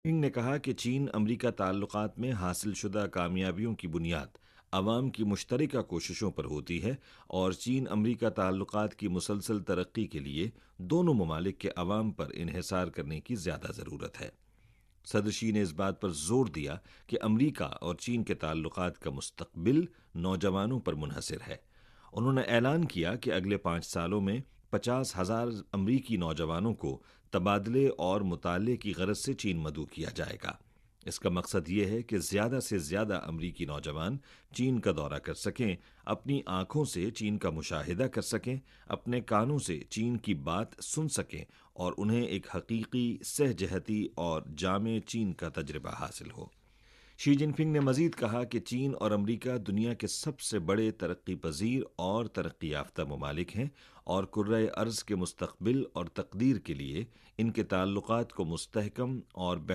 سنگھ نے کہا کہ چین امریکہ تعلقات میں حاصل شدہ کامیابیوں کی بنیاد عوام کی مشترکہ کوششوں پر ہوتی ہے اور چین امریکہ تعلقات کی مسلسل ترقی کے لیے دونوں ممالک کے عوام پر انحصار کرنے کی زیادہ ضرورت ہے۔ صدر شی نے اس بات پر زور دیا کہ امریکہ اور چین کے تعلقات کا مستقبل نوجوانوں پر منحصر ہے۔ انہوں نے اعلان کیا کہ اگلے 5 سالوں میں 50,000 امریکی نوجوانوں کو تبادلے اور مطالعے کی غرض سے چین مدعو کیا جائے گا۔ اس کا مقصد یہ ہے کہ زیادہ سے زیادہ امریکی نوجوان چین کا دورہ کر سکیں، اپنی آنکھوں سے چین کا مشاہدہ کر سکیں، اپنے کانوں سے چین کی بات سن سکیں اور انہیں ایک حقیقی سہ جہتی اور جامع چین کا تجربہ حاصل ہو۔ شی جن پنگ نے مزید کہا کہ چین اور امریکہ دنیا کے سب سے بڑے ترقی پذیر اور ترقی یافتہ ممالک ہیں اور کرۂ ارض کے مستقبل اور تقدیر کے لیے ان کے تعلقات کو مستحکم اور بہتر